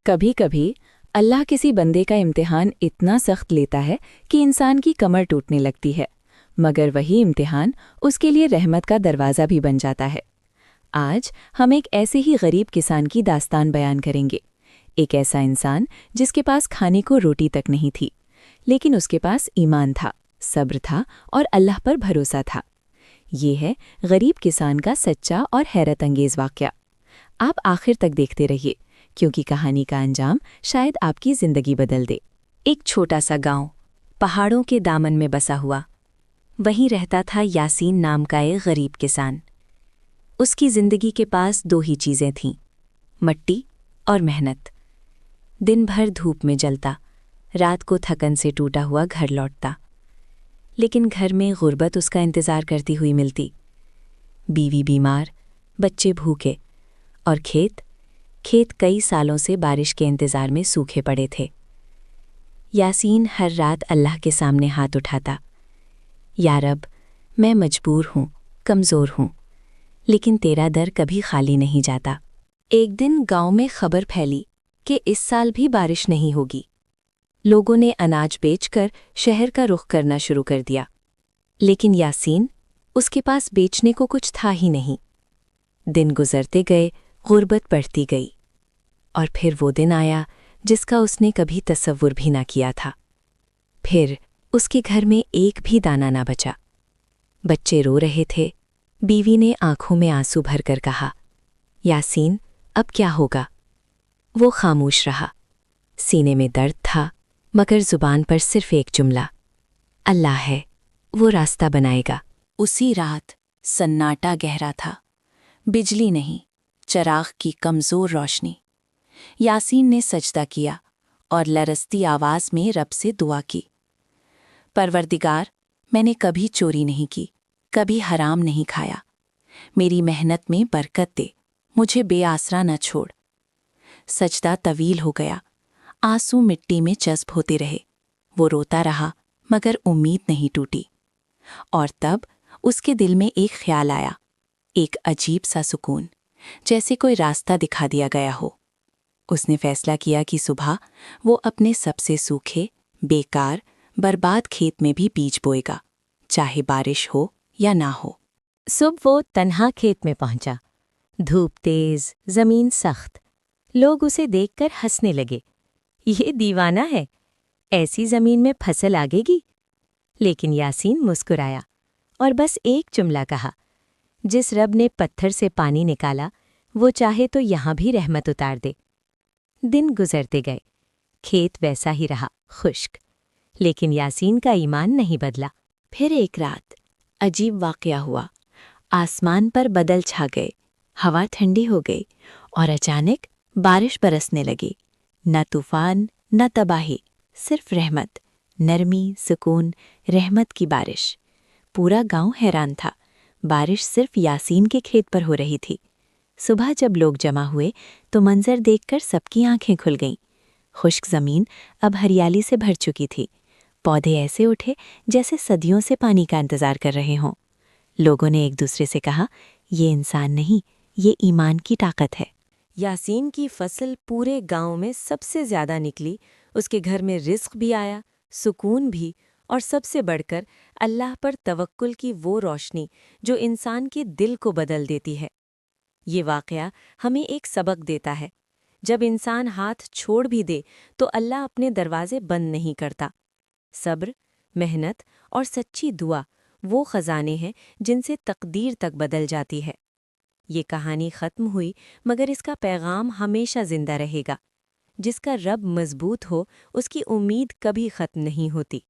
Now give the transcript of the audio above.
कभी कभी अल्लाह किसी बंदे का इम्तिहान इतना सख्त लेता है कि इंसान की कमर टूटने लगती है, मगर वही इम्तिहान उसके लिए रहमत का दरवाज़ा भी बन जाता है। आज हम एक ऐसे ही गरीब किसान की दास्तान बयान करेंगे। एक ऐसा इंसान जिसके पास खाने को रोटी तक नहीं थी, लेकिन उसके पास ईमान था, सब्र था और अल्लाह पर भरोसा था। ये है गरीब किसान का सच्चा और हैरत अंगेज़ वाक़या। आप आखिर तक देखते रहिए, क्योंकि कहानी का अंजाम शायद आपकी ज़िंदगी बदल दे। एक छोटा सा गांव पहाड़ों के दामन में बसा हुआ। वहीं रहता था यासीन नाम का एक गरीब किसान। उसकी ज़िंदगी के पास दो ही चीज़ें थीं, मिट्टी और मेहनत। दिन भर धूप में जलता, रात को थकन से टूटा हुआ घर लौटता, लेकिन घर में गुर्बत उसका इंतज़ार करती हुई मिलती। बीवी बीमार, बच्चे भूखे और खेत कई सालों से बारिश के इंतज़ार में सूखे पड़े थे। यासीन हर रात अल्लाह के सामने हाथ उठाता, या रब, मैं मजबूर हूँ, कमज़ोर हूँ, लेकिन तेरा दर कभी खाली नहीं जाता। एक दिन गांव में खबर फैली कि इस साल भी बारिश नहीं होगी। लोगों ने अनाज बेचकर शहर का रुख करना शुरू कर दिया, लेकिन यासीन, उसके पास बेचने को कुछ था ही नहीं। दिन गुजरते गए, गुर्बत बढ़ती गई, और फिर वो दिन आया जिसका उसने कभी तसव्वुर भी ना किया था। फिर उसके घर में एक भी दाना ना बचा। बच्चे रो रहे थे। बीवी ने आंखों में आंसू भरकर कहा, यासीन, अब क्या होगा? वो खामोश रहा। सीने में दर्द था, मगर जुबान पर सिर्फ एक जुमला, अल्लाह है, वो रास्ता बनाएगा। उसी रात सन्नाटा गहरा था। बिजली नहीं, चराग की कमज़ोर रोशनी। यासीन ने सजदा किया और लरसती आवाज़ में रब से दुआ की, परवरदिगार, मैंने कभी चोरी नहीं की, कभी हराम नहीं खाया। मेरी मेहनत में बरकत दे, मुझे बेआसरा न छोड़। सजदा तवील हो गया, आंसू मिट्टी में जज्ब होते रहे। वो रोता रहा, मगर उम्मीद नहीं टूटी। और तब उसके दिल में एक ख्याल आया, एक अजीब सा सुकून, जैसे कोई रास्ता दिखा दिया गया हो। उसने फैसला किया कि सुबह वो अपने सबसे सूखे, बेकार, बर्बाद खेत में भी बीज बोएगा, चाहे बारिश हो या ना हो। सुबह वो तन्हा खेत में पहुंचा। धूप तेज, जमीन सख्त। लोग उसे देखकर हंसने लगे। ये दीवाना है, ऐसी जमीन में फसल आगेगी? लेकिन यासीन मुस्कुराया और बस एक जुमला कहा, जिस रब ने पत्थर से पानी निकाला, वो चाहे तो यहाँ भी रहमत उतार दे। दिन गुजरते गए, खेत वैसा ही रहा, खुश्क, लेकिन यासीन का ईमान नहीं बदला। फिर एक रात अजीब वाक़या हुआ। आसमान पर बदल छा गए, हवा ठंडी हो गई और अचानक बारिश बरसने लगी। न तूफान, न तबाही, सिर्फ रहमत, नरमी, सुकून, रहमत की बारिश। पूरा गांव हैरान था। बारिश सिर्फ यासीन के खेत पर हो रही थी। सुबह जब लोग जमा हुए तो मंजर देखकर सबकी आंखें खुल गईं। खुश्क ज़मीन अब हरियाली से भर चुकी थी। पौधे ऐसे उठे जैसे सदियों से पानी का इंतज़ार कर रहे हों। लोगों ने एक दूसरे से कहा, ये इंसान नहीं, ये ईमान की ताकत है। यासीन की फसल पूरे गांव में सबसे ज़्यादा निकली। उसके घर में रिज़्क़ भी आया, सुकून भी, और सबसे बढ़कर अल्लाह पर तवक्कुल की वो रोशनी जो इंसान के दिल को बदल देती है। ये वाक़या हमें एक सबक देता है, जब इंसान हाथ छोड़ भी दे तो अल्लाह अपने दरवाजे बंद नहीं करता। सब्र, मेहनत और सच्ची दुआ वो ख़ज़ाने हैं जिनसे तकदीर तक बदल जाती है। ये कहानी ख़त्म हुई, मगर इसका पैगाम हमेशा ज़िंदा रहेगा। जिसका रब मज़बूत हो, उसकी उम्मीद कभी ख़त्म नहीं होती।